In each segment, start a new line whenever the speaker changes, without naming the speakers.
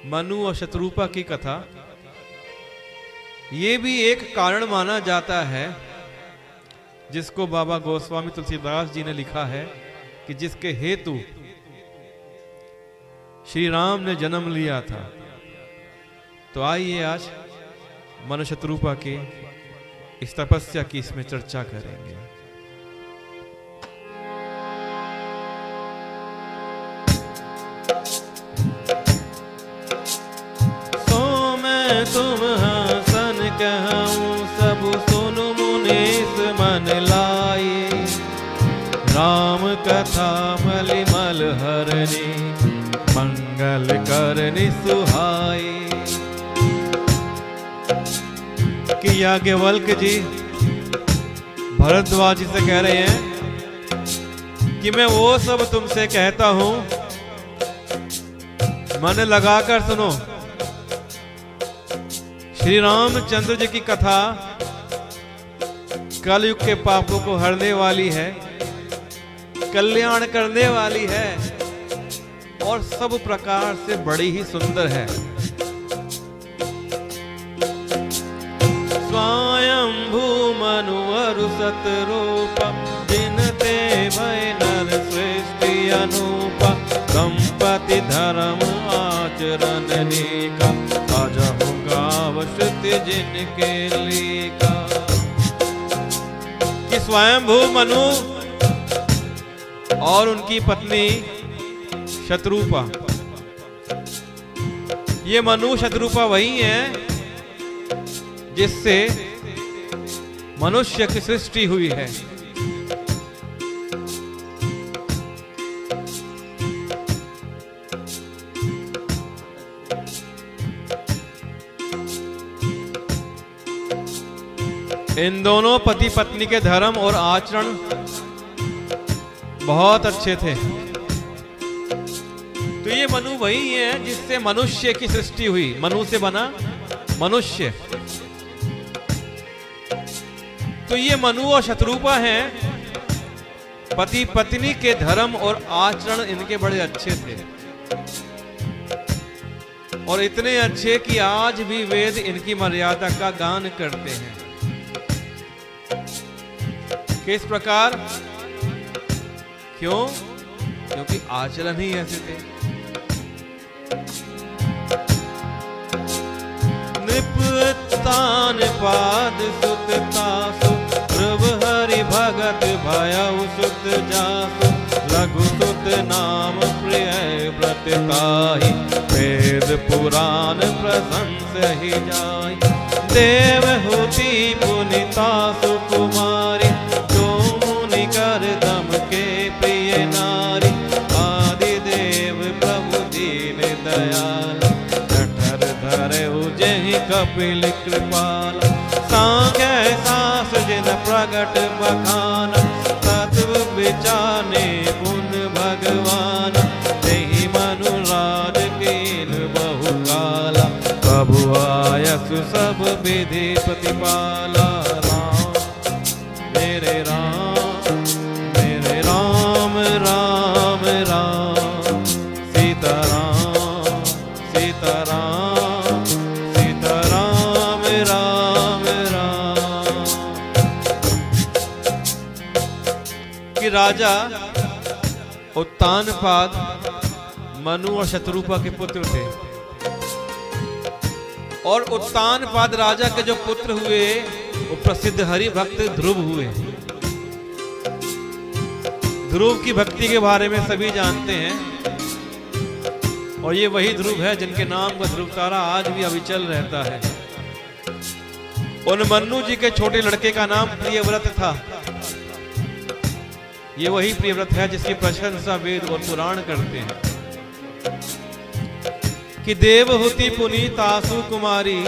मनु और शत्रुपा की कथा, ये भी एक कारण माना जाता है जिसको बाबा गोस्वामी तुलसीदास जी ने लिखा है कि जिसके हेतु श्री राम ने जन्म लिया था। तो आइए आज मनु शत्रुपा की इस तपस्या की इसमें चर्चा करेंगे। सो मैं तुम हसन कहूं सब सुन मुनीस मन लाई, राम कथा मलिमल हरनी मंगल करनी सुहाई। कि याज्ञवल्क्य जी भरद्वाज जी से कह रहे हैं कि मैं वो सब तुमसे कहता हूं, मन लगाकर सुनो। श्री रामचंद्र जी की कथा कलयुग के पापों को हरने वाली है, कल्याण करने वाली है और सब प्रकार से बड़ी ही सुंदर है। स्वयंभू मनु अरु सतरूप जिनते भय नर सृष्टि अनूप, संपत्ति धर्म आचरण नीका, अजहु गाव श्रुति जिनके लीका। कि स्वयंभू मनु और उनकी पत्नी शत्रुपा, ये मनु शत्रुपा वही है जिससे मनुष्य की सृष्टि हुई है। इन दोनों पति पत्नी के धर्म और आचरण बहुत अच्छे थे। तो ये मनु वही है जिससे मनुष्य की सृष्टि हुई, मनु से बना मनुष्य। तो ये मनु और शत्रुपा हैं, पति पत्नी के धर्म और आचरण इनके बड़े अच्छे थे और इतने अच्छे कि आज भी वेद इनकी मर्यादा का गान करते हैं। किस प्रकार? क्यों? क्योंकि आचरण ही ऐसे थे। निपतान पाद सुतता सु, प्रभ हरि भगत भयउ सुत जासु, लघु सुत नाम प्रिय व्रत ताहि, वेद पुराण प्रशंस ही जाय। देवहूति पुनिता सुकुमारी, जो मुनि कर दम के प्रिय नारी, आदि देव प्रभु दीन दयाल, जठर धरे उजहि कपिल कृपाल। सांगे सास जिन प्रगट बखान, तत्व विचाने पुन भगवान, तेहि मनु राज कीन बहु काला, प्रभु आयसु सब विधि प्रतिपाला। राम मेरे राम मेरे राम राम राम, सीताराम सीताराम सीताराम राम राम। कि राजा उत्तानपाद मनु और शत्रुपा के पुत्र थे और उत्तानपाद राजा के जो पुत्र हुए वो प्रसिद्ध हरि भक्त ध्रुव हुए। ध्रुव की भक्ति के बारे में सभी जानते हैं और ये वही ध्रुव है जिनके नाम का ध्रुव तारा आज भी अविचल रहता है। उन मन्नू जी के छोटे लड़के का नाम प्रियव्रत था। ये वही प्रियव्रत है जिसकी प्रशंसा वेद और पुराण करते हैं। कि देवहूति पुनीतासु कुमारी,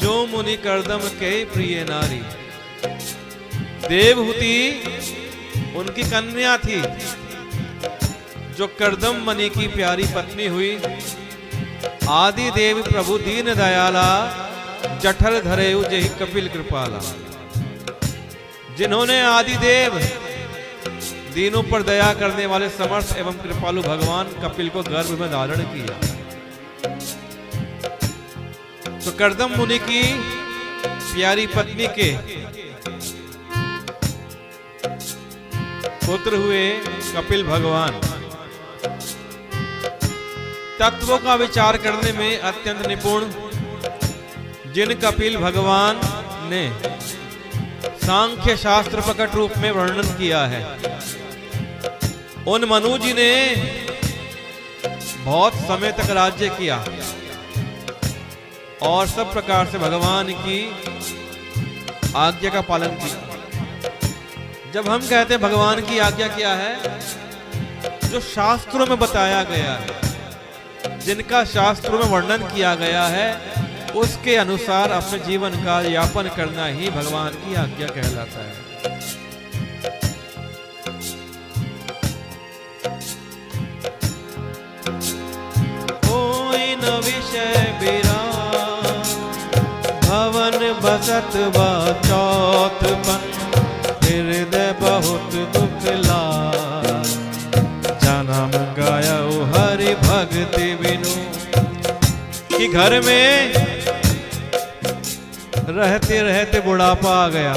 जो मुनि करदम के प्रिय नारी। देवहूति उनकी कन्या थी जो करदम मुनि की प्यारी पत्नी हुई। आदि देव प्रभु दीन दयाला, जठर धरे उजहि कपिल कृपाला। जिन्होंने आदि देव दीनों पर दया करने वाले समर्थ एवं कृपालु भगवान कपिल को गर्भ में धारण किया। तो कर्दम मुनि की प्यारी पत्नी के पुत्र हुए कपिल भगवान। तत्वों का विचार करने में अत्यंत निपुण जिन कपिल भगवान ने सांख्य शास्त्र प्रकट रूप में वर्णन किया है, उन मनु जी ने बहुत समय तक राज्य किया और सब प्रकार से भगवान की आज्ञा का पालन किया। जब हम कहते हैं भगवान की आज्ञा क्या है, जो शास्त्रों में बताया गया है, जिनका शास्त्रों में वर्णन किया गया है, उसके अनुसार अपने जीवन का यापन करना ही भगवान की आज्ञा कहलाता है। कोई न विषय विराम भवन बसत बा चौथपन, हृदय बहुत दुख लाग जन्म गाया हरि भक्ति बिनु। कि घर में रहते रहते बुढ़ापा आ गया,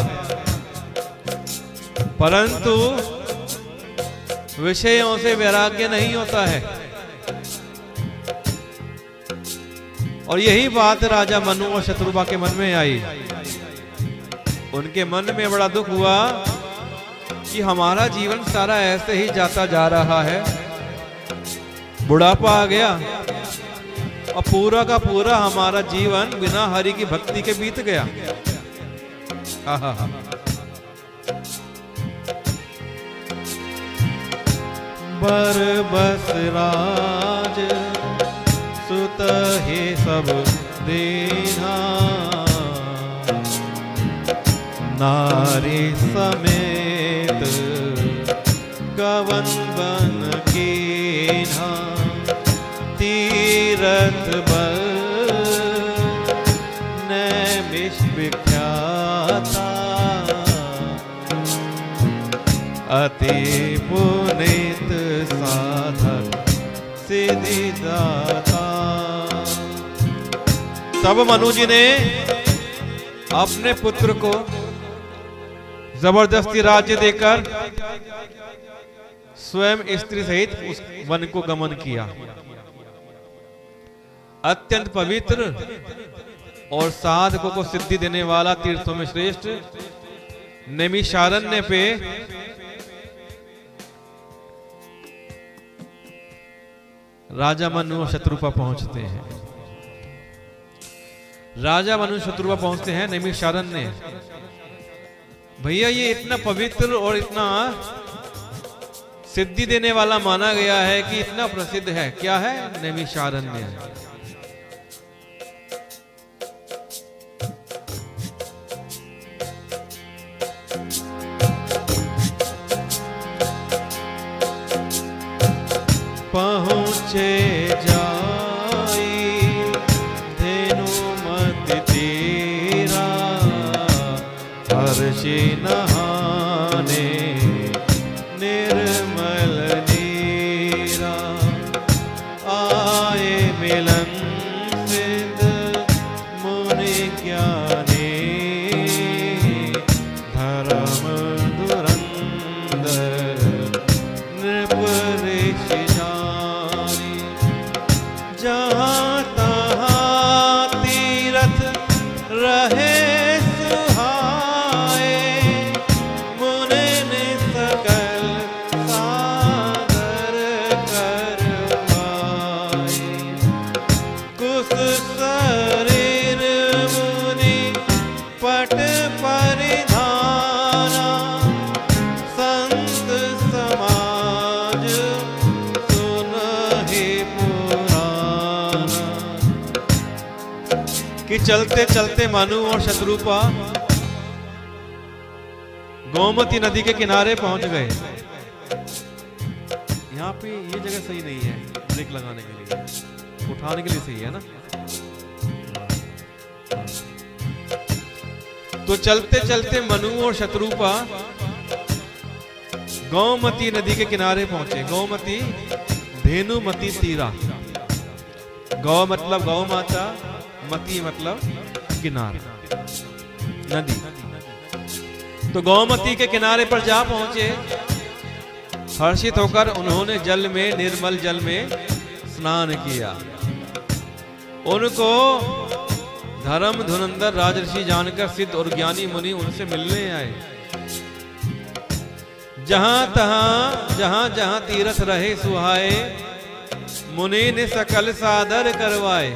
परंतु विषयों से वैराग्य नहीं होता है। और यही बात राजा मनु और शत्रुपा के मन में आई। उनके मन में बड़ा दुख हुआ कि हमारा जीवन सारा ऐसे ही जाता जा रहा है, बुढ़ापा आ गया और पूरा का पूरा हमारा जीवन बिना हरि की भक्ति के बीत गया। बर बस राज सुत हे सब दीना, नारी समेत गवन बन कीन्हा, तीरथ बल नैमिष विख्याता, अति पुनीत साधक सिद्धि दाता। तब मनु जी ने अपने पुत्र को जबरदस्ती राज्य देकर स्वयं स्त्री सहित उस वन को गमन किया। अत्यंत पवित्र और साधकों को सिद्धि देने वाला तीर्थों में श्रेष्ठ नैमिषारण्य पे राजा मनु और शत्रुपा पहुंचते हैं। राजा मनु शत्रुपा पहुंचते हैं नैमिषारण्य। भैया ये इतना पवित्र और इतना सिद्धि देने वाला माना गया है कि इतना प्रसिद्ध है। क्या है? नैमिषारण्य। पहुँचे जाई धेनुमति तीरा, हर्षि नहाने निर्मल नीरा, आए मिलन सिद्ध मुनि ज्ञानी, धर्म धुरंधर नृप ऋषि जानी, जहाँ तहाँ तीरथ रहे सुहाए, मुनि सकल सादर करवाए, कुश शरीर मुनि पट परिधाना, संत समाज सुनहि पुराना। कि चलते चलते मनु और शत्रुपा गोमती नदी के किनारे पहुंच गए। यहाँ पे ये जगह सही नहीं है ब्रेक लगाने के लिए, उठाने के लिए सही है ना। तो चलते चलते मनु और शत्रुपा गोमती नदी के किनारे पहुंचे। गोमती धेनुमती तीरा। गौ मतलब गौ माता मती मतलब किनारा, नदी। तो गोमती के किनारे पर जा पहुंचे। हर्षित होकर उन्होंने जल में, निर्मल जल में स्नान किया। उनको धर्म धुरंधर राजर्षि जानकर सिद्ध और ज्ञानी मुनि उनसे मिलने आए। जहां जहां तीर्थ रहे सुहाए, मुनि ने सकल सादर करवाए।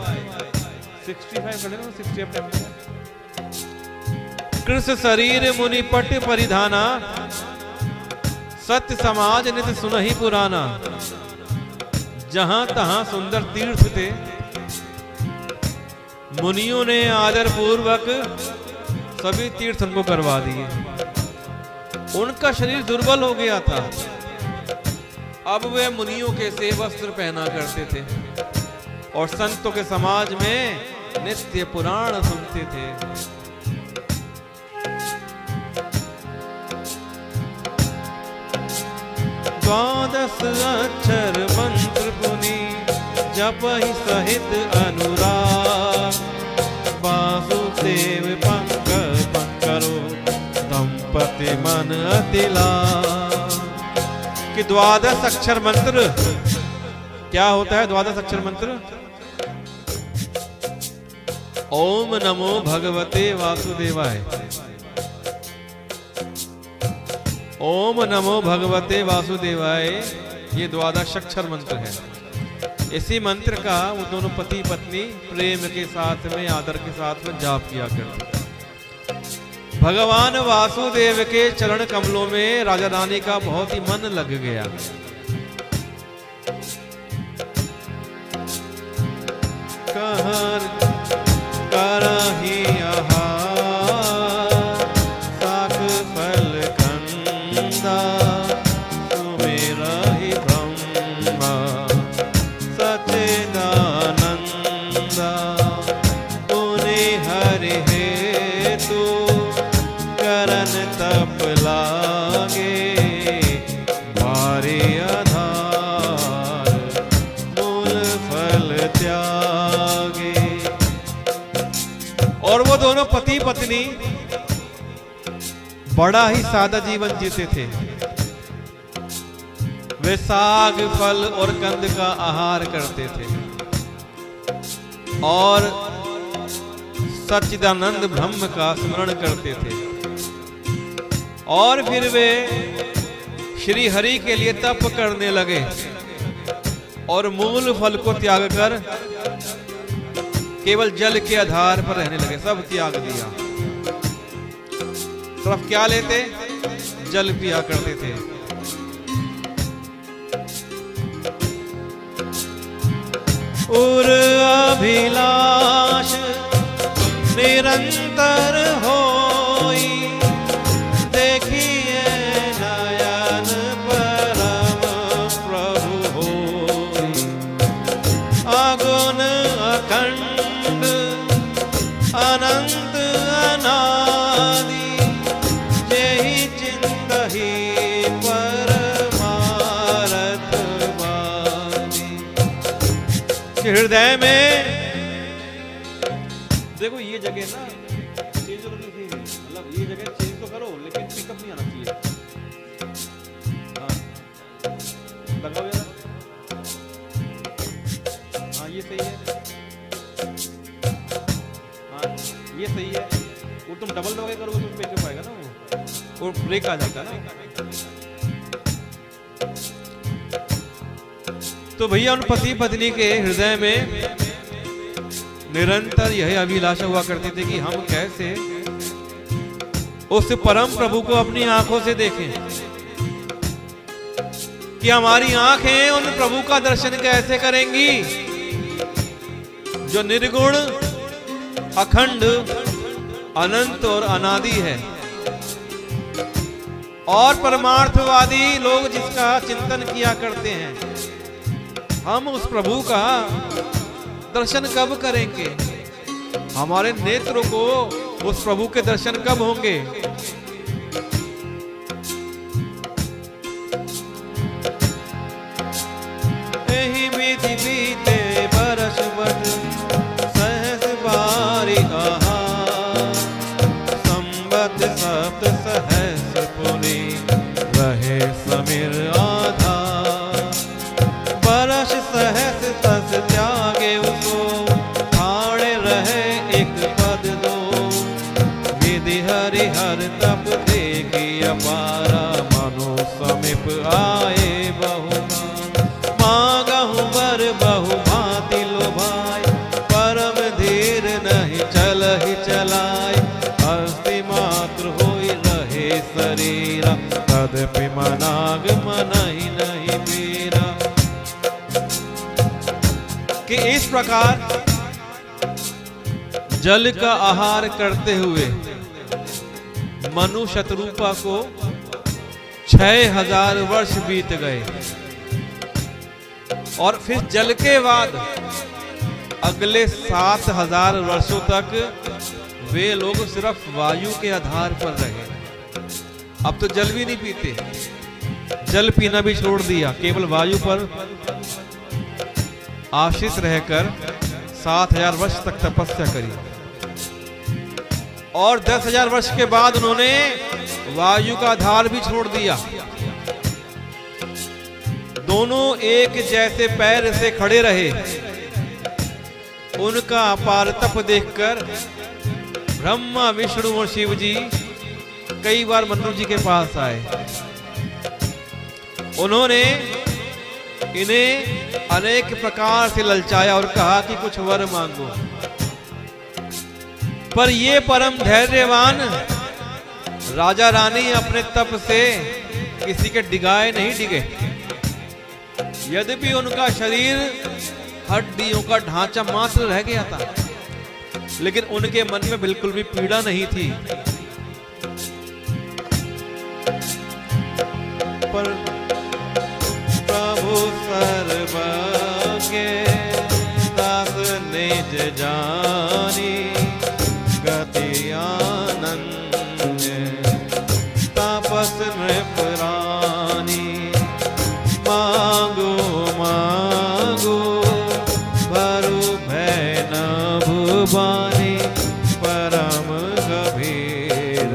65 खड़े ना, 60 कृष्ण शरीर मुनि पट परिधाना, सत्य समाज नित सुनहि पुराना। जहां तहां सुंदर तीर्थ थे, मुनियों ने आदर पूर्वक सभी तीर्थ उनको करवा दिए। उनका शरीर दुर्बल हो गया था, अब वे मुनियों के से वस्त्र पहना करते थे और संतों के समाज में नित्य पुराण सुनते थे। द्वादश अक्षर मंत्र पुनि जपहि सहित अनुराग, वासुदेव पंकज पंकरो दंपति मन अतिला। कि द्वादश अक्षर मंत्र क्या होता है? द्वादश अक्षर मंत्र ओम नमो भगवते वासुदेवाय, ओम नमो भगवते वासुदेवाय, ये द्वादश अक्षर मंत्र है। इसी मंत्र का वो दोनों पति पत्नी प्रेम के साथ में, आदर के साथ में जाप किया करते। भगवान वासुदेव के चरण कमलों में राजा रानी का बहुत ही मन लग गया। कहर करहि आहार, साक फल कंदा, सुमिरहि ब्रह्मा सच्चिदानंदा। पुनि हरि हेतु करन तप लागे, भारी आधार मूल फल त्यागे। और वो दोनों पति पत्नी बड़ा ही सादा जीवन जीते थे। वे साग फल और कंद का आहार करते थे और सच्चिदानंद ब्रह्म का स्मरण करते थे। और फिर वे श्री हरि के लिए तप करने लगे और मूल फल को त्याग कर केवल जल के आधार पर रहने लगे। सब त्याग दिया, सिर्फ क्या लेते? जल पिया करते थे। उर अभिलाष निरंतर होई, देखिए नयन परम प्रभु होई। अगुण अखंड अनंत अनादि, जेहि चिंतहि परमारथ वाणी। हृदय में देखो ये जगह ना चेंज होनी चाहिए, मतलब ये जगह चेंज तो करो लेकिन पिकअप नहीं आना चाहिए। हाँ लगाओ यार, हाँ ये सही है, हाँ ये सही है। वो तुम डबल लोगे करोगे तो पिकअप आएगा ना, वो ब्रेक आ जाएगा ना। तो भैया उन पति पत्नी के हृदय में निरंतर यही अभिलाषा हुआ करती थी कि हम कैसे उस परम प्रभु को अपनी आंखों से देखें, कि हमारी आंखें उन प्रभु का दर्शन कैसे करेंगी जो निर्गुण अखंड अनंत और अनादि है। और परमार्थवादी लोग जिसका चिंतन किया करते हैं, हम उस प्रभु का दर्शन कब करेंगे? हमारे नेत्रों को उस प्रभु के दर्शन कब होंगे? एहि विधि बीते बरस बट सहस कल्पि मनाग मनहि नहीं पीरा। कि इस प्रकार जल का आहार करते हुए मनु शतरूपा को 6000 वर्ष बीत गए और फिर जल के बाद अगले 7000 वर्षों तक वे लोग सिर्फ वायु के आधार पर रहे। अब तो जल भी नहीं पीते, जल पीना भी छोड़ दिया, केवल वायु पर आश्रित रहकर 7000 वर्ष तक तपस्या करी। और 10,000 वर्ष के बाद उन्होंने वायु का आधार भी छोड़ दिया। दोनों एक जैसे पैर से खड़े रहे। उनका अपार तप देखकर ब्रह्मा विष्णु और शिव जी कई बार मनु जी के पास आए। उन्होंने इन्हें अनेक प्रकार से ललचाया और कहा कि कुछ वर मांगो, पर ये परम धैर्यवान राजा रानी अपने तप से किसी के डिगाए नहीं डिगे। यद्यपि उनका शरीर हड्डियों का ढांचा मात्र रह गया था, लेकिन उनके मन में बिल्कुल भी पीड़ा नहीं थी। पर प्रभु सर्वज्ञ दास निज जानी गति आनंद तापस नृपरानी। मांगो मांगो भरु भय नभुवानी परम गभीर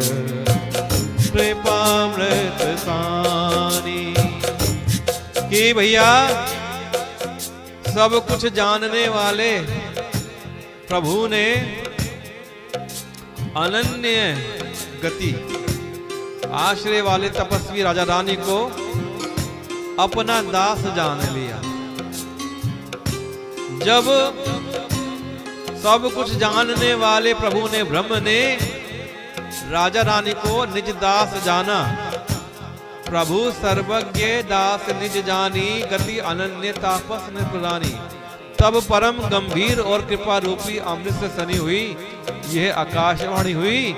कृपामृत सानी। कि भैया सब कुछ जानने वाले प्रभु ने अनन्य गति आश्रय वाले तपस्वी राजा रानी को अपना दास जान लिया। जब सब कुछ जानने वाले प्रभु ने ब्रह्म ने राजा रानी को निज दास जाना। प्रभु सर्वज्ञ दास निज जानी गति अनन्य तापस निप्रदानी। तब परम गंभीर और कृपा रूपी अमृत से सनी हुई यह आकाशवाणी हुई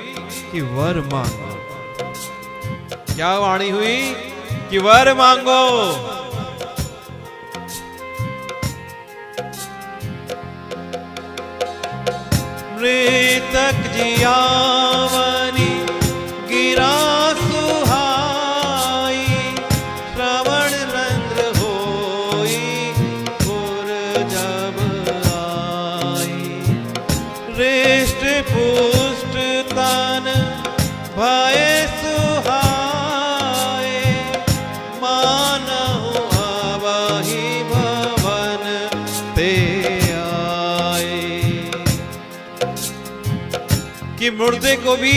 कि वर मांगो। क्या वाणी हुई? कि वर मांगो। मृतक जियावनी गिरा सुहाई श्रवण रंध्र होई पुर जब आई। हृष्ट पुष्ट तन भय सुहाए मानहु अबहि भवन ते आए। कि मुर्दे को भी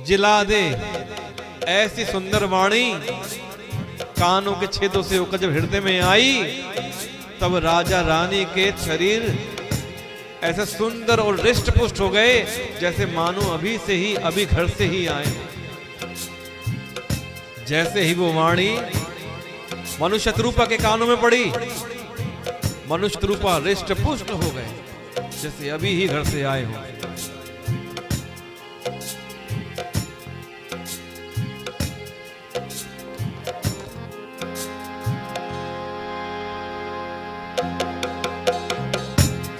जिला दे ऐसी सुंदर वाणी कानों के छेदों से होकर जब हृदय में आई, तब राजा रानी के शरीर ऐसे सुंदर और हृष्ट पुष्ट हो गए जैसे मानो अभी घर से ही आए। जैसे ही वो वाणी मनुष्य शत्रुपा के कानों में पड़ी, मनुष्य शत्रुपा हृष्ट पुष्ट हो गए जैसे अभी ही घर से आए हो।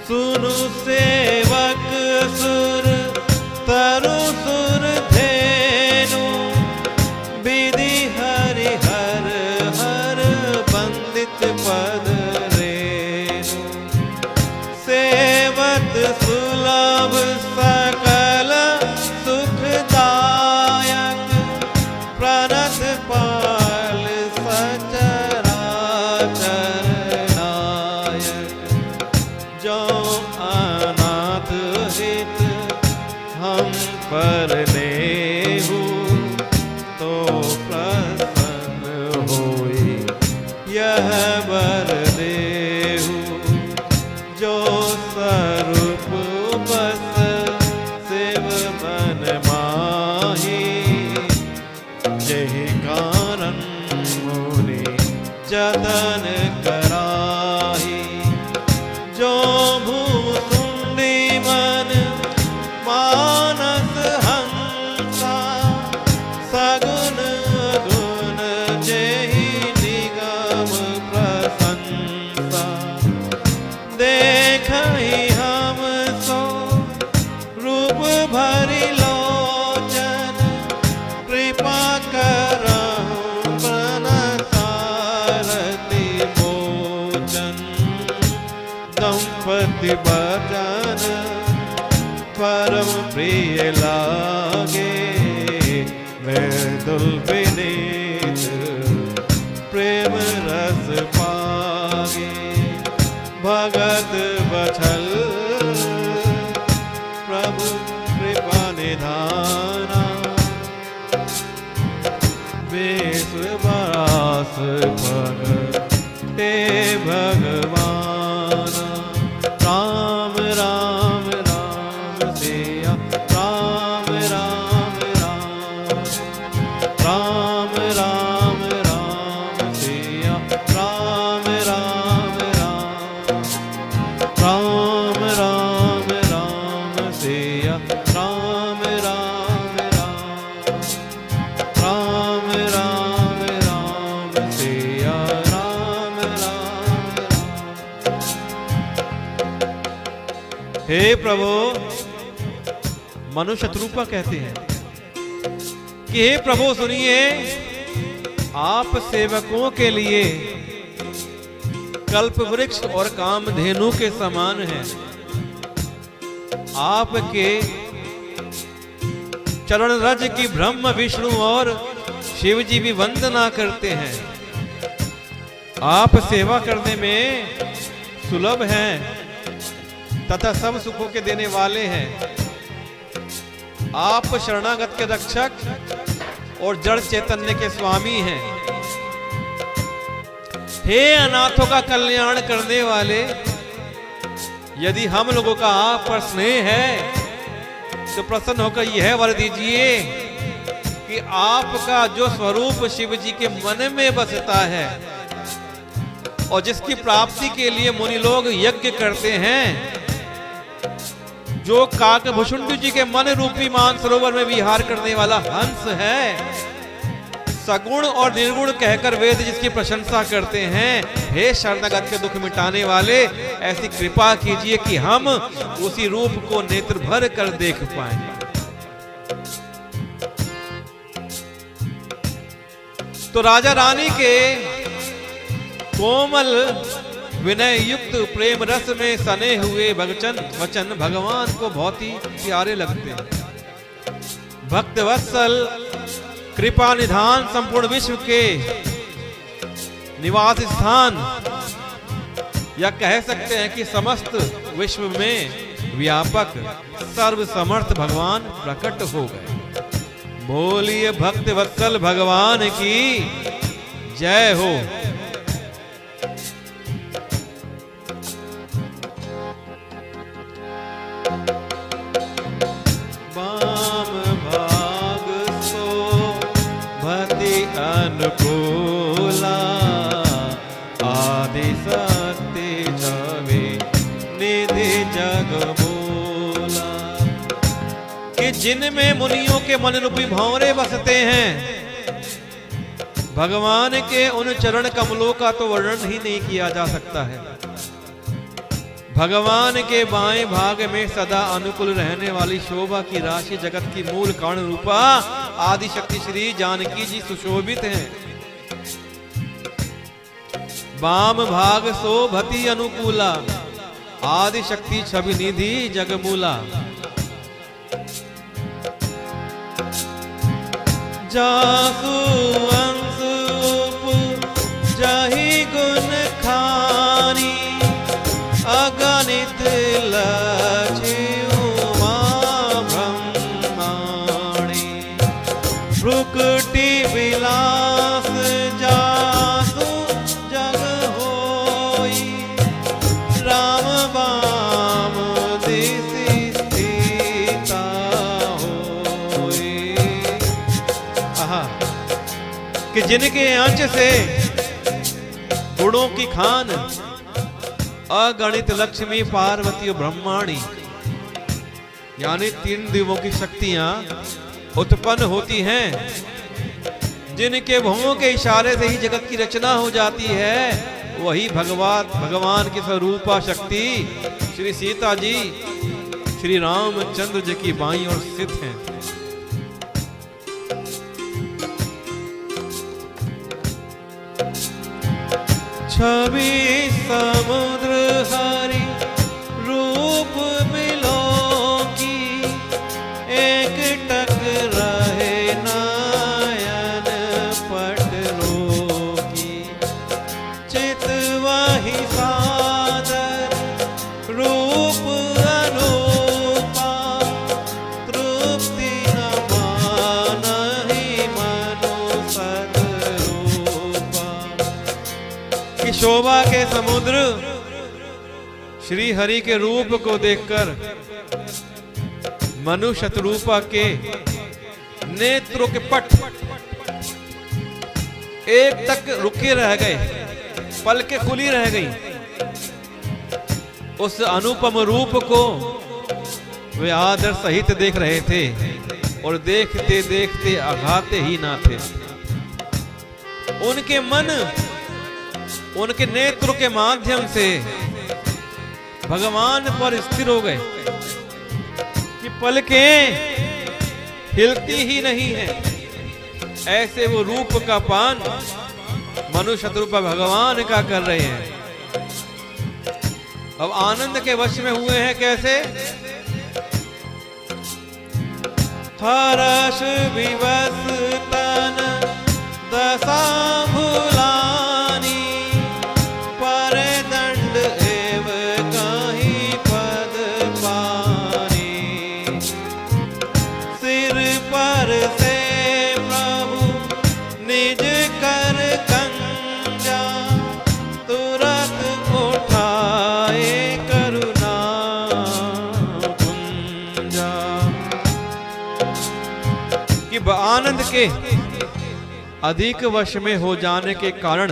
सुनु सेवक सुर तरु सुर धेनु विधि हरि हर हर बंदित पद रेनु। सेवत सुलभ सकल सुखदायक प्रणत पाल सचराचर नायक। जो अनाथ हित हम पर लेहु तो प्रसन्न होई यह वर देहु। जो स्वरूप बस शिव मन माही जय भूसुंडी मन मानस हंसा सगुन गुण जेहि निगम प्रशंसा देखहि हम सो रूप भरि लोचन कृपा करहु बनसारथि मोचन दंपति बचन परम प्रिय लागे मृदुल विनीत प्रेम रस पागे भगत बछल प्रभु कृपा निधाना विश्वास भगते भगवान राम राम राम सिया राम राम राम राम राम राम सिया राम राम राम राम राम राम सिया राम राम राम राम राम राम सिया राम राम राम। हे प्रभु, मनुष्य शत्रुपा कहते हैं कि हे प्रभु सुनिए, आप सेवकों के लिए कल्प वृक्ष और कामधेनु के समान हैं। आपके चरण रज की ब्रह्म विष्णु और शिव जी भी वंदना करते हैं। आप सेवा करने में सुलभ हैं तथा सब सुखों के देने वाले हैं। आप शरणागत के रक्षक और जड़ चैतन्य के स्वामी हैं। हे अनाथों का कल्याण करने वाले, यदि हम लोगों का आप पर स्नेह है तो प्रसन्न होकर यह वर दीजिए कि आपका जो स्वरूप शिव जी के मन में बसता है और जिसकी प्राप्ति के लिए मुनि लोग यज्ञ करते हैं, जो काकभुषुंड जी के मन रूपी मानसरोवर में विहार करने वाला हंस है, सगुण और निर्गुण कहकर वेद जिसकी प्रशंसा करते हैं, हे शरणागत के दुख मिटाने वाले, ऐसी कृपा कीजिए कि हम उसी रूप को नेत्र भर कर देख पाएं। तो राजा रानी के कोमल विनय युक्त प्रेम रस में सने हुए वचन भगवान को बहुत ही प्यारे लगते हैं। भक्त वत्सल कृपा निधान संपूर्ण विश्व के निवास स्थान, या कह सकते हैं कि समस्त विश्व में व्यापक सर्व समर्थ भगवान प्रकट हो गए। बोलिए भक्त वत्सल भगवान की जय हो। अनुकूला आदि शक्ति छवि निधि जगमूला, कि जिनमें मुनियों के मन रूपी भंवरे बसते हैं, भगवान के उन चरण कमलों का तो वर्णन ही नहीं किया जा सकता है। भगवान के बाएं भाग में सदा अनुकूल रहने वाली शोभा की राशि जगत की मूल कारण रूपा आदि शक्ति श्री जानकी जी सुशोभित हैं। वाम भाग शोभति अनुकूला आदि शक्ति छवि निधि जगमूला। जासु अंशुप जहि गुण खानी अगणित लक्ष्युमा ब्रह्माणी भ्रुकुटी विलास जासु जग होई राम वाम दिशि स्थिता होई। कि जिनके अंश से गुणों की खान अगणित लक्ष्मी पार्वती और ब्रह्माणी, यानी 3 दिवों की शक्तियां उत्पन्न होती हैं, जिनके भुवों के इशारे से ही जगत की रचना हो जाती है। वही भगवान की स्वरूपा शक्ति श्री सीता जी श्री रामचंद्र जी की बाईं ओर स्थित हैं। छवि समुद्र हरि रूप मिलो की, एक टक रहे नयन पट रोकी। चित वही सादर रूप अनूपा, तृप्ति न मानहि मनु सद्रूपा। कि शोभा के समुद्र श्री हरि के रूप को देखकर मनु शतरूपा के नेत्रों के पट एक तक रुके रह गए, पलकें खुली रह गई। उस अनुपम रूप को वे आदर सहित देख रहे थे और देखते देखते अघाते ही ना थे। उनके मन उनके नेत्र के माध्यम से भगवान पर स्थिर हो गए कि पलकें हिलती ही नहीं है। ऐसे वो रूप का पान मनुष्य शत्रुपा भगवान का कर रहे हैं। अब आनंद के वश में हुए हैं कैसे? हर्ष विवश तन दशा भुलानी, पर दंड एव कहीं पद पानी। सिर पर से प्रभु निज कर कंजा, तुरंत उठाए करुणा कुंजा। कि आनंद के अधिक वश में हो जाने के कारण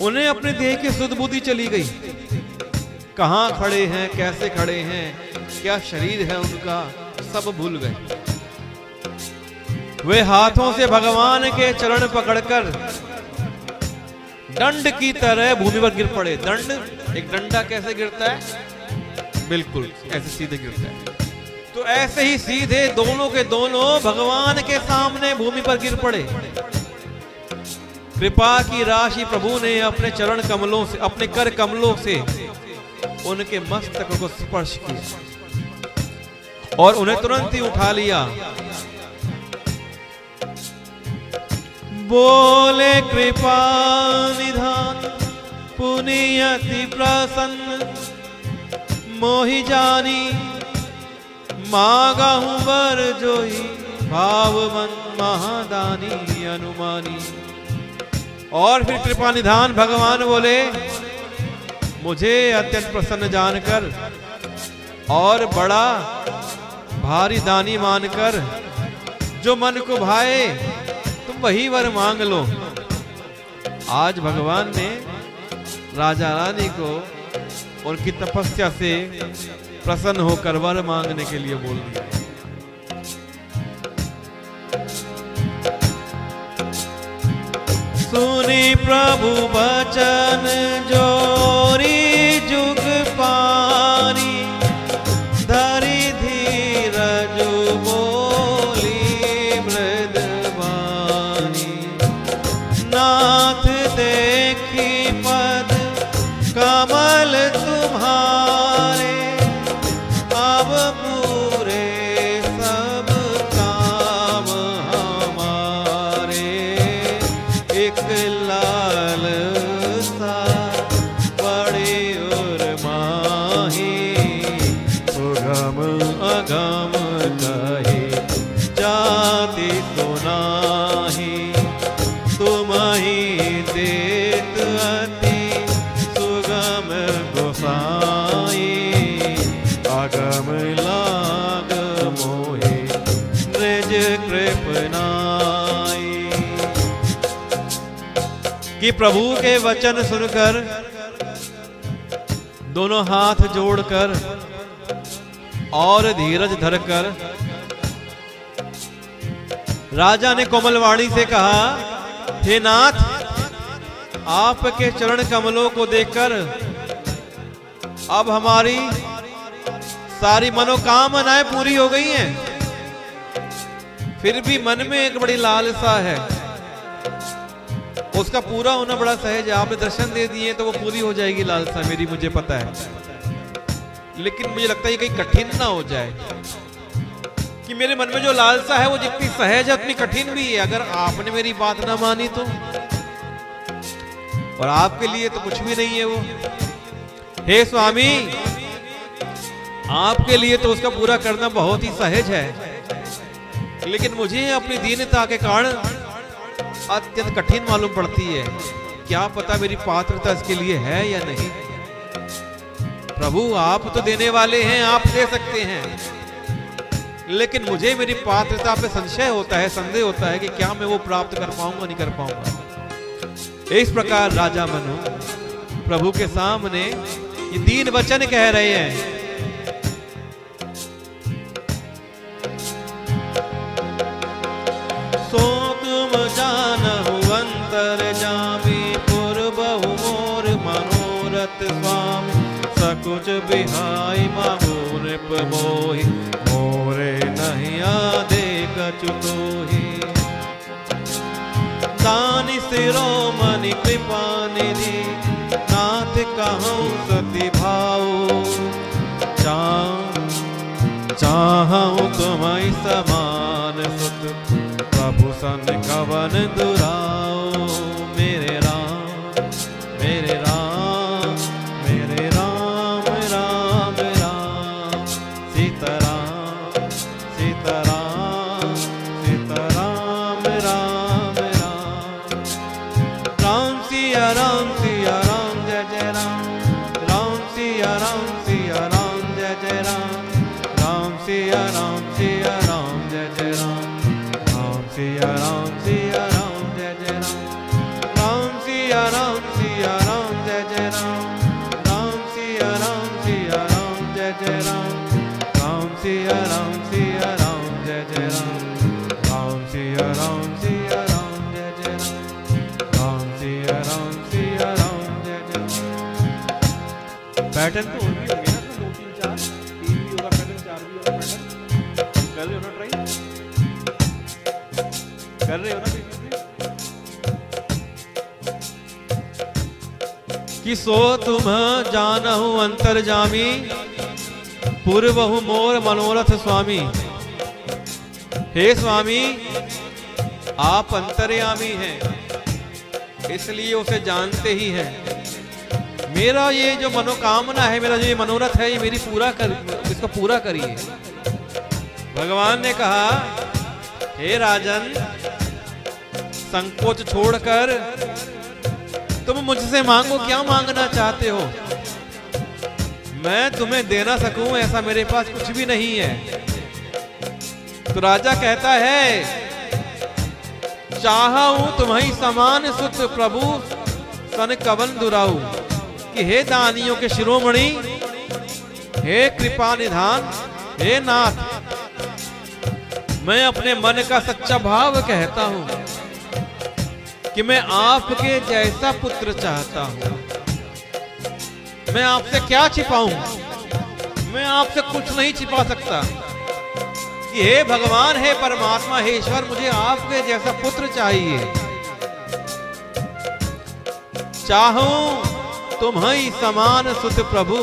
उन्हें अपने देह की सुध बुद्धि चली गई। कहां खड़े हैं, कैसे खड़े हैं, क्या शरीर है उनका, सब भूल गए। वे हाथों से भगवान के चरण पकड़कर दंड की तरह भूमि पर गिर पड़े। दंड, एक डंडा कैसे गिरता है, बिल्कुल ऐसे सीधे गिरता है। तो ऐसे ही सीधे दोनों के दोनों भगवान के सामने भूमि पर गिर पड़े। कृपा की राशि प्रभु ने अपने चरण कमलों से, अपने कर कमलों से उनके मस्तक को स्पर्श किया और उन्हें तुरंत ही उठा लिया। बोले कृपा निधान पुनियति प्रसन्न, मोहि जानी मांगहु वर जोई, भाव मन महादानी अनुमानी। और फिर कृपा निधान भगवान बोले, मुझे अत्यंत प्रसन्न जानकर और बड़ा भारी दानी मानकर जो मन को भाए तुम वही वर मांग लो। आज भगवान ने राजा रानी को उनकी तपस्या से प्रसन्न होकर वर मांगने के लिए बोल दिया। सुनी प्रभु वचन जोरी जुग पानी, धरि धीरज बोली मृदवानी। नाथ देखी पद कमल तुम्हारे, अब पूरे सब काम हमारे। एक लाल सा बड़े और माही, उगम अगम कहे जाति सुनाही। तुम ही देत अति सुगम गोसाई, आगम लाग मोहे निज कृपनाई। कि प्रभु के वचन सुनकर दोनों हाथ जोड़कर और धीरज धरकर राजा ने कोमलवाणी से कहा, हे नाथ, आपके चरण कमलों को देखकर अब हमारी सारी मनोकामनाएं पूरी हो गई हैं। फिर भी मन में एक बड़ी लालसा है, उसका पूरा होना बड़ा सहज है। आपने दर्शन दे दिए तो वो पूरी हो जाएगी लालसा मेरी, मुझे पता है। लेकिन मुझे लगता है ये कहीं कठिन ना हो जाए कि मेरे मन में जो लालसा है वो जितनी सहज है उतनी कठिन भी है। अगर आपने मेरी बात ना मानी तो, और आपके लिए तो कुछ भी नहीं है वो। हे स्वामी, आपके लिए तो उसका पूरा करना बहुत ही सहज है, लेकिन मुझे अपनी दीनता के कारण अत्यंत कठिन मालूम पड़ती है। क्या पता मेरी पात्रता इसके लिए है या नहीं। प्रभु, आप तो देने वाले हैं, आप दे सकते हैं, लेकिन मुझे मेरी पात्रता पे संशय होता है, संदेह होता है कि क्या मैं वो प्राप्त कर पाऊंगा नहीं कर पाऊंगा। इस प्रकार राजा मनु प्रभु के सामने ये दीन वचन कह रहे हैं। सो तुम जानहु अंतर्यामी, पूर्वहु मोर मनोरथ स्वामी, सकुच बिहाई माहू नृप मोहि, मोरे नहीं आदे कछु तोहि। दानि शिरोमणि कृपा निधि, नाथ कहूँ सति भाऊ, चाहूँ तुम्हारी समान सुत, प्रभु सन कवन दुराओ। मेरे राम, मेरे राम, मेरे राम, राम राम, सीताराम, सीताराम, सीताराम, राम राम। राम सिया राम, सिया राम, जय जय राम, राम सिया राम, सिया राम, जय जय राम, राम सिया राम, सिया राम, जय जय राम, सिया राम, सिया राम, जय जय राम, राम सिया राम, सिया राम, जय जय राम, राम सिया राम, सिया राम, जय जय राम, राम सिया राम, सिया राम, जय जय राम, राम सिया राम, सिया राम, जय जय राम, राम सिया राम, सिया राम, जय जय राम। पैटर्न तो और भी होंगे ना, 2 3 4 3 भी होगा पैटर्न, 4 भी होगा पैटर्न। कर रहे हो ना ट्राई, कर रहे हो ना कि सो तुम जानहु अंतर्यामी, पूर्वहु मोर मनोरथ स्वामी। हे स्वामी, आप अंतर्यामी हैं, इसलिए उसे जानते ही हैं। मेरा ये जो मनोकामना है, मेरा जो ये मनोरथ है, ये मेरी इसको पूरा करिए। भगवान ने कहा, हे राजन, संकोच छोड़कर तुम मुझसे मांगो, क्या मांगना चाहते हो। मैं तुम्हें दे ना सकूं ऐसा मेरे पास कुछ भी नहीं है। तो राजा कहता है, चाहूं तुम्हारी समान सुत, प्रभु सन कवन दुराऊ। कि हे दानियों के शिरोमणि, हे कृपा निधान, हे नाथ, मैं अपने मन का सच्चा भाव कहता हूं कि मैं आपके जैसा पुत्र चाहता हूं। मैं आपसे क्या छिपाऊं, मैं आपसे कुछ नहीं छिपा सकता कि हे भगवान, हे परमात्मा, हे ईश्वर, मुझे आपके जैसा पुत्र चाहिए। चाहूं तुम्हारी समान सुत, प्रभु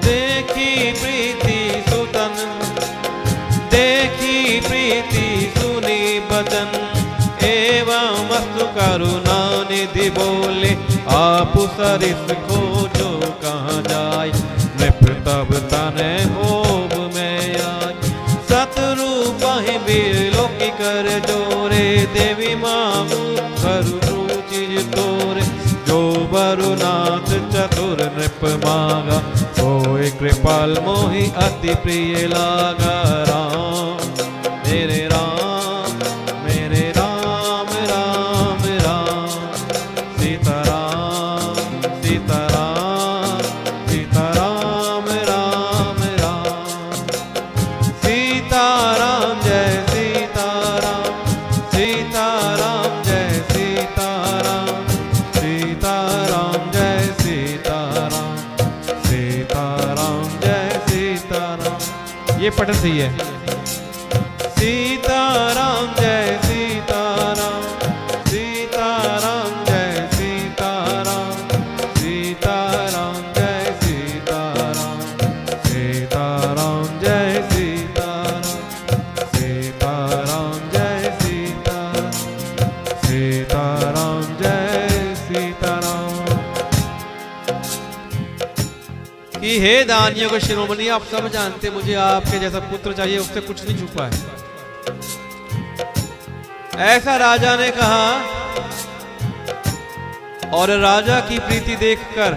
देखी प्रीति सुतन, देखी प्रीति सुनी बचन, एवं मस्तु करुणा निधि बोले, आप सरिस खोजो कहाँ जाय, नृप तब तने होब में आय। सतरूप ही बिरलोकी कर जोरे, देवी मामू करुणु चिज तोरे, जो बरुनाथ चतुर नृप मागा, सोए कृपाल मोहि अति प्रिय लागा। राम मेरे राम, मेरे राम राम, पठन सही है। सीताराम जय सीताराम, सीताराम जय सीताराम, सीताराम जय सीताराम, सीताराम जय सीताराम, सीताराम जय सीताराम, सीताराम जय सीताराम। कि हे दानियों के शिरोमणि, आप सब जानते मुझे आपके जैसा पुत्र चाहिए, उससे कुछ नहीं छुपा है। ऐसा राजा ने कहा और राजा की प्रीति देखकर,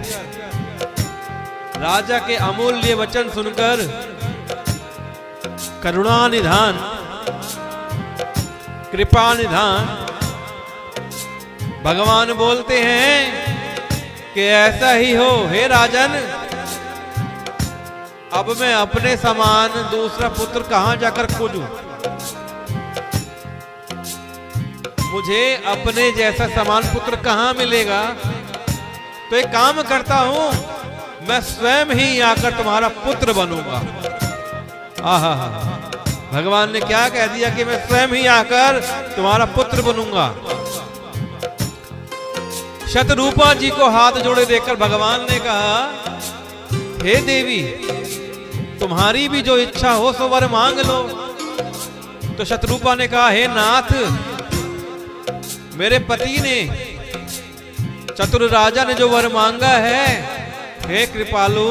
राजा के अमूल्य वचन सुनकर करुणा निधान, कृपा निधान भगवान बोलते हैं कि ऐसा ही हो हे राजन। अब मैं अपने समान दूसरा पुत्र कहां जाकर खोजूं? मुझे अपने जैसा समान पुत्र कहां मिलेगा? तो एक काम करता हूं, मैं स्वयं ही आकर तुम्हारा पुत्र बनूंगा। आहा, भगवान ने क्या कह दिया कि मैं स्वयं ही आकर तुम्हारा पुत्र बनूंगा। शतरूपा जी को हाथ जोड़े देखकर भगवान ने कहा, हे देवी, तुम्हारी भी जो इच्छा हो सो वर मांग लो। तो शतरूपा ने कहा, हे नाथ, मेरे पति ने, चतुर राजा ने जो वर मांगा है, हे कृपालु,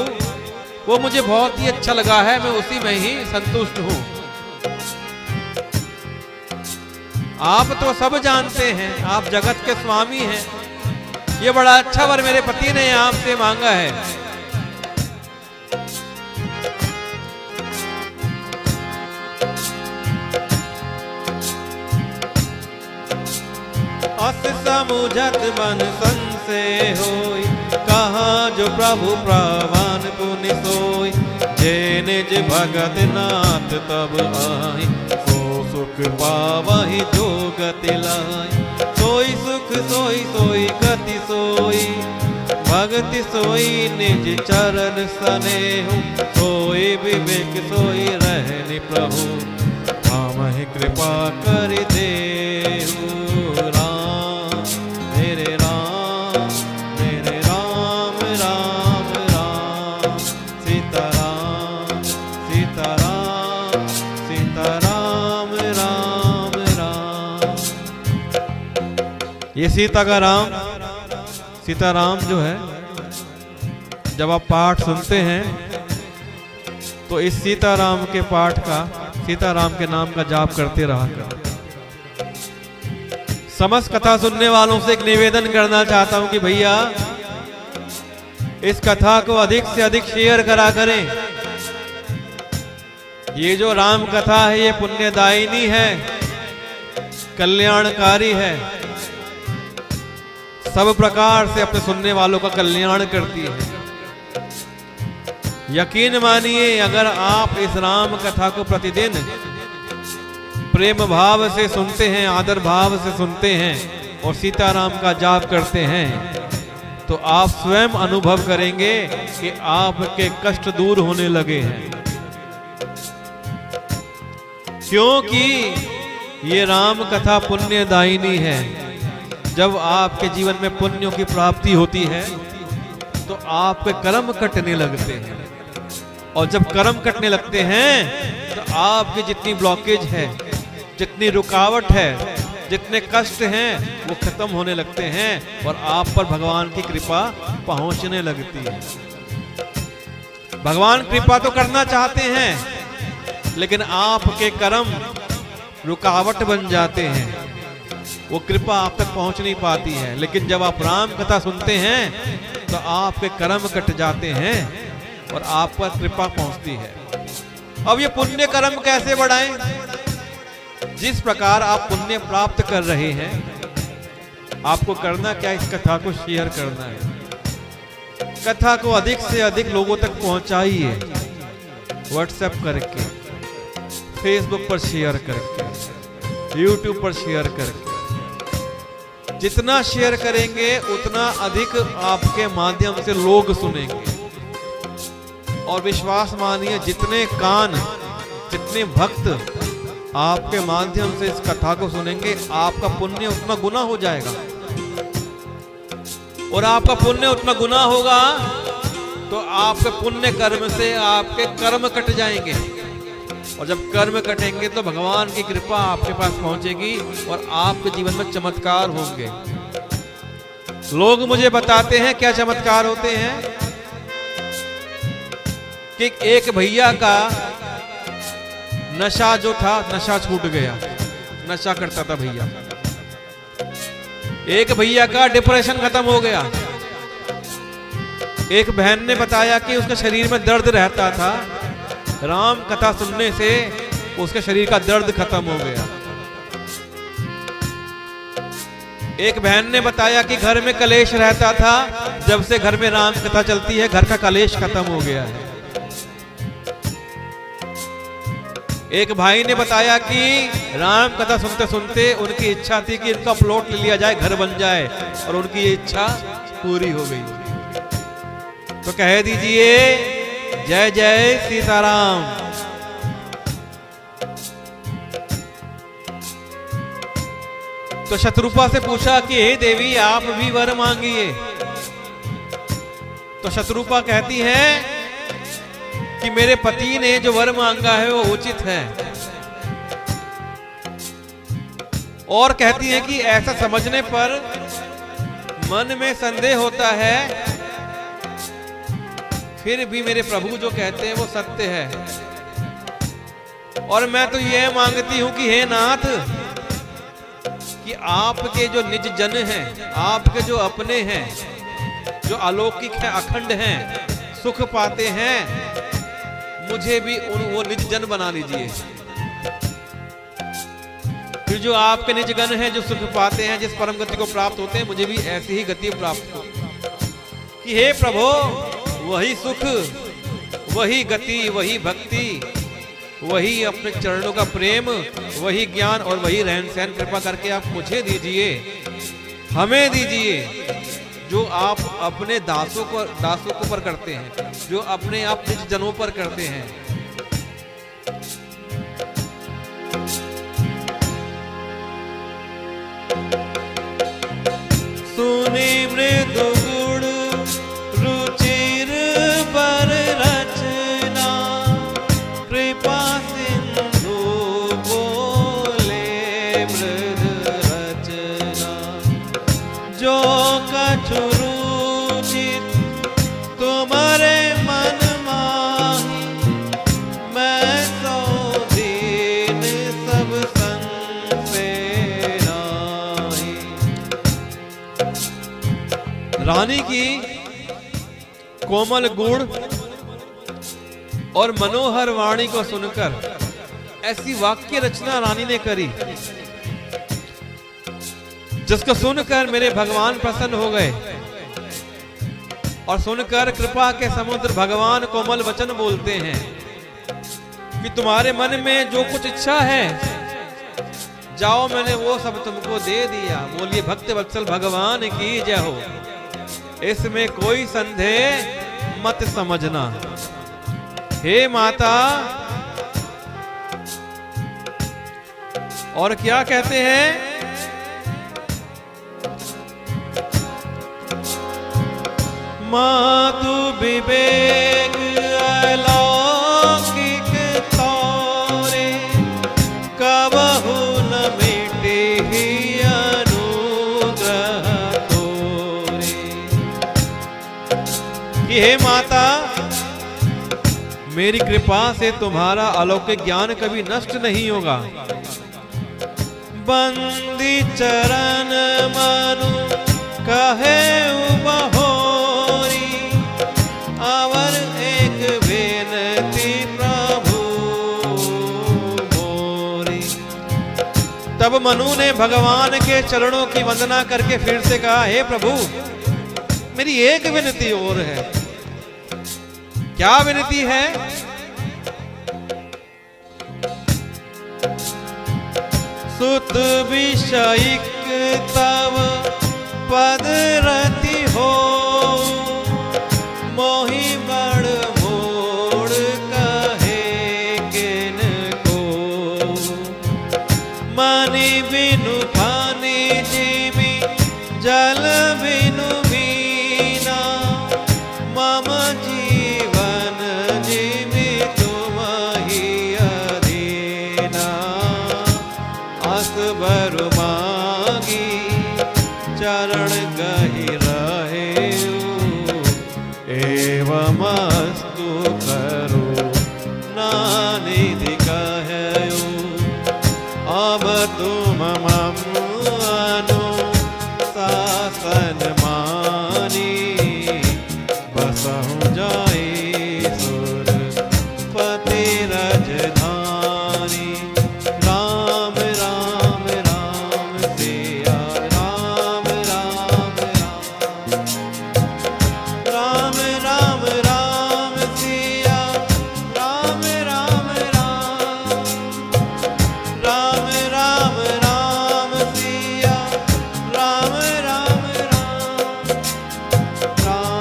वो मुझे बहुत ही अच्छा लगा है, मैं उसी में ही संतुष्ट हूं। आप तो सब जानते हैं, आप जगत के स्वामी हैं, ये बड़ा अच्छा वर मेरे पति ने आपसे मांगा है। अस समुझत मन संशय होई, कहा जो प्रभु प्रवान पुनि सोई। जे निज भगत नाथ तब आई, सो सुख पावहि जो गति लाई। सोई सुख सोई सोई गति सोई, भगति सोई निज चरण स्नेहु। सोई विवेक सोई रहनि प्रभु, हमहि कृपा कर देहु। ये सीता का राम, सीताराम जो है, जब आप पाठ सुनते हैं तो इस सीताराम के पाठ का, सीताराम के नाम का जाप करते रहा कर। समस्त कथा सुनने वालों से एक निवेदन करना चाहता हूं कि भैया इस कथा को अधिक से अधिक शेयर करा करें। ये जो राम कथा है ये पुण्यदायिनी है, कल्याणकारी है, सब प्रकार से अपने सुनने वालों का कल्याण करती है। यकीन मानिए, अगर आप इस राम कथा को प्रतिदिन प्रेम भाव से सुनते हैं, आदर भाव से सुनते हैं और सीताराम का जाप करते हैं, तो आप स्वयं अनुभव करेंगे कि आपके कष्ट दूर होने लगे हैं। क्योंकि ये राम कथा पुण्यदायिनी है। जब आपके जीवन में पुण्यों की प्राप्ति होती है तो आपके कर्म कटने लगते हैं, और जब कर्म कटने लगते हैं तो आपकी जितनी ब्लॉकेज है, जितनी रुकावट है, जितने कष्ट हैं, वो खत्म होने लगते हैं और आप पर भगवान की कृपा पहुंचने लगती है। भगवान कृपा तो करना चाहते हैं, लेकिन आपके कर्म रुकावट बन जाते हैं, वो कृपा आप तक पहुंच नहीं पाती है। लेकिन जब आप राम कथा सुनते हैं तो आपके कर्म कट जाते हैं और आप पर कृपा पहुंचती है। अब ये पुण्य कर्म कैसे बढ़ाएं? जिस प्रकार आप पुण्य प्राप्त कर रहे हैं, आपको करना क्या, इस कथा को शेयर करना है। कथा को अधिक से अधिक लोगों तक पहुंचाइए, व्हाट्सएप करके, फेसबुक पर शेयर करके, यूट्यूब पर शेयर करके। जितना शेयर करेंगे उतना अधिक आपके माध्यम से लोग सुनेंगे। और विश्वास मानिए, जितने कान जितने भक्त आपके माध्यम से इस कथा को सुनेंगे, आपका पुण्य उतना गुना हो जाएगा। और आपका पुण्य उतना गुना होगा तो आपके पुण्य कर्म से आपके कर्म कट जाएंगे, और जब कर्म कटेंगे तो भगवान की कृपा आपके पास पहुंचेगी और आपके जीवन में चमत्कार होंगे। लोग मुझे बताते हैं क्या चमत्कार होते हैं कि एक भैया का नशा जो था, नशा छूट गया, नशा करता था भैया। एक भैया का डिप्रेशन खत्म हो गया। एक बहन ने बताया कि उसके शरीर में दर्द रहता था, राम कथा सुनने से उसके शरीर का दर्द खत्म हो गया। एक बहन ने बताया कि घर में कलेश रहता था, जब से घर में राम कथा चलती है घर का कलेश खत्म हो गया है। एक भाई ने बताया कि राम कथा सुनते सुनते उनकी इच्छा थी कि इनका प्लॉट ले लिया जाए, घर बन जाए, और उनकी ये इच्छा पूरी हो गई। तो कह दीजिए जय जय सीताराम। तो शत्रुपा से पूछा कि हे देवी आप भी वर मांगिए। तो शत्रुपा कहती है कि मेरे पति ने जो वर मांगा है वो उचित है, और कहती है कि ऐसा समझने पर मन में संदेह होता है, फिर भी मेरे प्रभु जो कहते हैं वो सत्य है। और मैं तो यह मांगती हूं कि हे नाथ, कि आपके जो निज जन हैं, आपके जो अपने हैं, जो अलौकिक हैं, अखंड हैं, सुख पाते हैं, मुझे भी वो निज जन बना लीजिए। फिर जो आपके निज गण हैं, जो सुख पाते हैं, जिस परम गति को प्राप्त होते हैं, मुझे भी ऐसी ही गति प्राप्त हो। कि हे प्रभु, वही सुख, वही गति, वही भक्ति, वही अपने चरणों का प्रेम, वही ज्ञान और वही रहन सहन कृपा करके आप मुझे दीजिए, हमें दीजिए, जो आप अपने दासों को पर करते हैं, जो अपने आप निज जनों पर करते हैं। सुनी मृदु गुण रुचिर बर रचना, कृपा सिंधु बोले मृद रचना, जो कछु रुचित तुम्हारे मन माही, मैं सो दीन सब संग से नाही। रानी की कोमल गुण और मनोहर वाणी को सुनकर ऐसी वाक्य रचना रानी ने करी, जिसको सुनकर मेरे भगवान प्रसन्न हो गए, और सुनकर कृपा के समुद्र भगवान कोमल वचन बोलते हैं कि तुम्हारे मन में जो कुछ इच्छा है, जाओ मैंने वो सब तुमको दे दिया। बोलिए भक्त वत्सल भगवान की जय हो। इसमें कोई संदेह मत समझना। हे माता, और क्या कहते हैं, मातु विवेक अलौकिक तोरे, कबहु न मिटे ही अनुग्रह तोरे। कि हे माता, मेरी कृपा से तुम्हारा अलौकिक ज्ञान कभी नष्ट नहीं होगा। बंदी चरण मनु कहे बहोरी, अवर एक बेनती प्रभु मोरी। तब मनु ने भगवान के चरणों की वंदना करके फिर से कहा, हे प्रभु, मेरी एक विनती और है। क्या विनती है? सुत विषयिक तव पद रति हो, मोहि बड़ मोड़ कहे किन जल बिनु बीना मम जीवन जिमि तुम ही अधीना। असबर मांगी चरण गहि रहे एवमस्तु करो नानिधि कहयो। अब तुम मम अनुशासन मानी बसहु जाई सुरपति राजधानी। राम राम राम सिया राम राम राम राम राम सिया राम राम राम राम राम सिया राम राम राम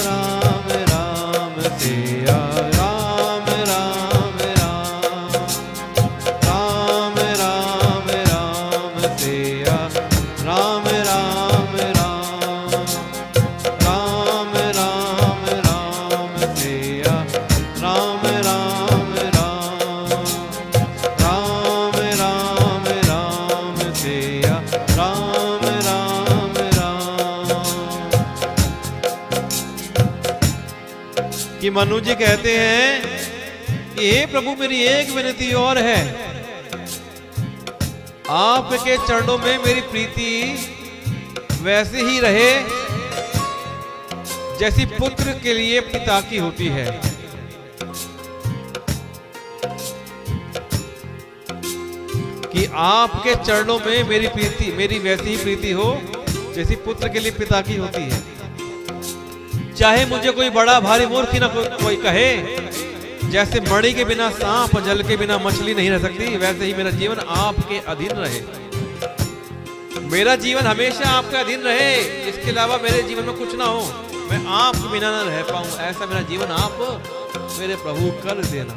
राम राम सिया राम राम राम राम राम सिया राम राम राम राम राम सिया राम राम राम राम राम सिया राम राम कि मनु जी कहते हैं कि हे प्रभु मेरी एक विनती और है, आपके चरणों में मेरी प्रीति वैसे ही रहे जैसी पुत्र के लिए पिता की होती है। कि आपके चरणों में मेरी प्रीति मेरी वैसी ही प्रीति हो जैसी पुत्र के लिए पिता की होती है। चाहे मुझे कोई बड़ा भारी मूर्ख ना कोई कहे, जैसे मणि के बिना सांप, जल के बिना मछली नहीं रह सकती, वैसे ही मेरा जीवन आपके अधीन रहे। मेरा जीवन हमेशा आपके अधीन रहे, इसके अलावा मेरे जीवन में कुछ ना हो, मैं आपके बिना ना रह पाऊं, ऐसा मेरा जीवन आप मेरे प्रभु कर देना।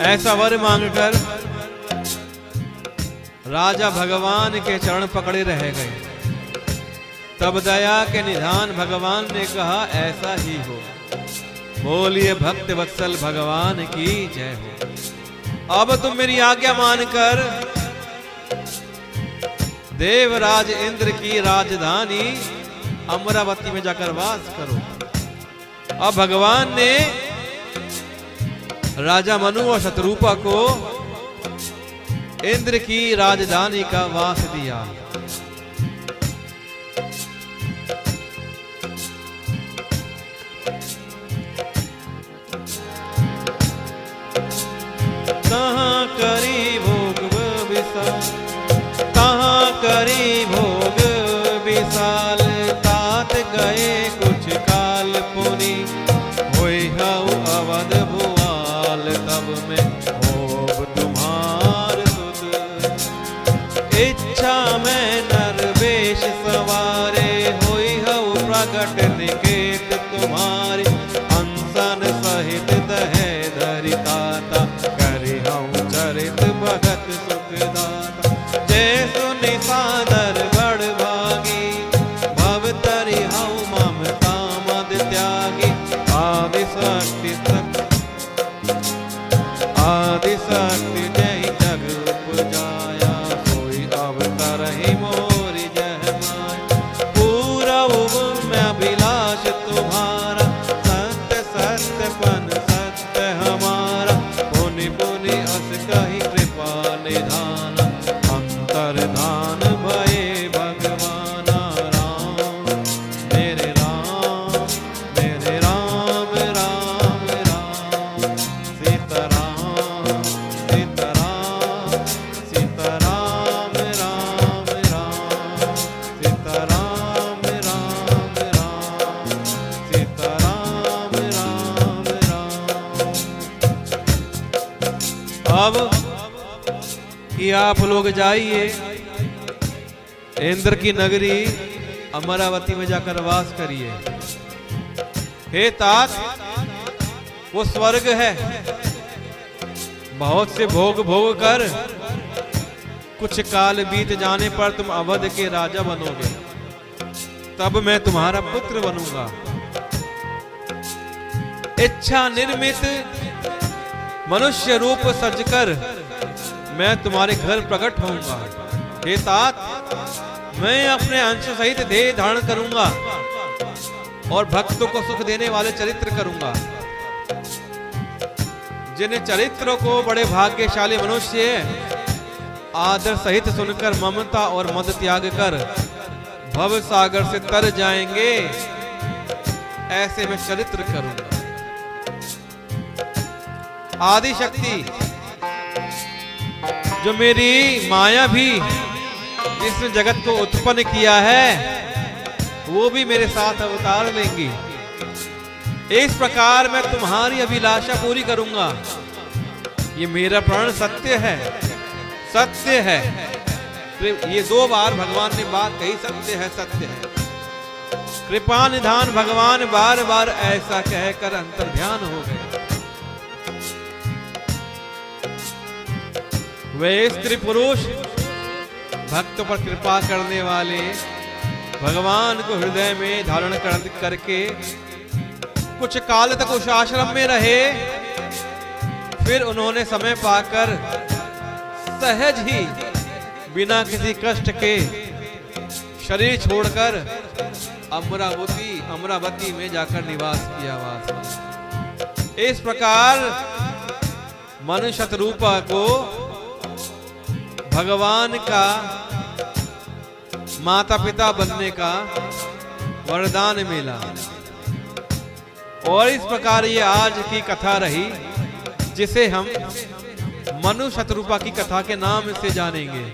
ऐसा वर मांगकर राजा भगवान के चरण पकड़े रह गए। तब दया के निधान भगवान ने कहा ऐसा ही हो। बोलिए भक्त वत्सल भगवान की जय हो। अब तुम मेरी आज्ञा मानकर देवराज इंद्र की राजधानी अमरावती में जाकर वास करो। अब भगवान ने राजा मनु और शतरूपा को इंद्र की राजधानी का वास दिया। कहाँ करी भोग विशाल, कहाँ करी भोग विशाल, तात गए कुछ काल पुनि, होई हऊ अवध भुआल, तब में होब तुम्हार सुध। इच्छा में नरवेश सवारे, होई हऊ प्रगट निकेत तुम्हारे, अंसन सहित दहे धरिताता, करि हऊ चरित भगत सुखदाता। जय सुनि सादर बड़ भागी, भवतरि हऊ ममता मद त्यागी। आदि शक्ति जय जग उपजाया, सोई अवतरहि मोरि जय माया। पूरब में अभिलाष तुम्हारा, सत्य सत्य पन सत्य हमारा। पुनि पुनि अस कहि कृपा निधान, अंतर्धान भये भगवाना। राम मेरे राम राम राम सीताराम सीताराम सीताराम राम राम सीताराम राम राम सीताराम राम राम। अब कि आप लोग जाइए इंद्र की नगरी अमरावती में जाकर वास करिए। हे तात, वो स्वर्ग है, बहुत से भोग भोग कर कुछ काल बीत जाने पर तुम अवध के राजा बनोगे, तब मैं तुम्हारा पुत्र बनूंगा। इच्छा निर्मित मनुष्य रूप सजकर मैं तुम्हारे घर प्रकट होऊंगा। हे तात, मैं अपने अंश सहित देह धारण करूंगा और भक्तों को सुख देने वाले चरित्र करूंगा। जिन चरित्रों को बड़े भाग्यशाली मनुष्य आदर सहित सुनकर ममता और मद त्याग कर भव सागर से तर जाएंगे, ऐसे मैं चरित्र करूंगा। आदि शक्ति जो मेरी माया भी जिसने जगत को उत्पन्न किया है, वो भी मेरे साथ अवतार लेंगी। इस प्रकार मैं तुम्हारी अभिलाषा पूरी करूंगा। ये मेरा प्रण सत्य है, सत्य है। ये 2 बार भगवान ने बात कही, सत्य है, सत्य है। कृपा निधान भगवान बार बार ऐसा कहकर अंतर्ध्यान हो गए। वे स्त्री पुरुष भक्तों पर कृपा करने वाले भगवान को हृदय में धारण करके कुछ काल तक उस आश्रम में रहे। फिर उन्होंने समय पाकर सहज ही बिना किसी कष्ट के शरीर छोड़कर अमरावती में जाकर निवास किया। इस प्रकार मनुष्य शतरूपा को भगवान का माता पिता बनने का वरदान मिला। और इस प्रकार ये आज की कथा रही, जिसे हम मनु शतरूपा की कथा के नाम से जानेंगे।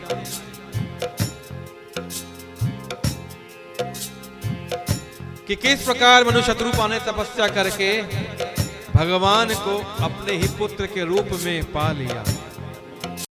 कि किस प्रकार मनु शतरूपा ने तपस्या करके भगवान को अपने ही पुत्र के रूप में पा लिया।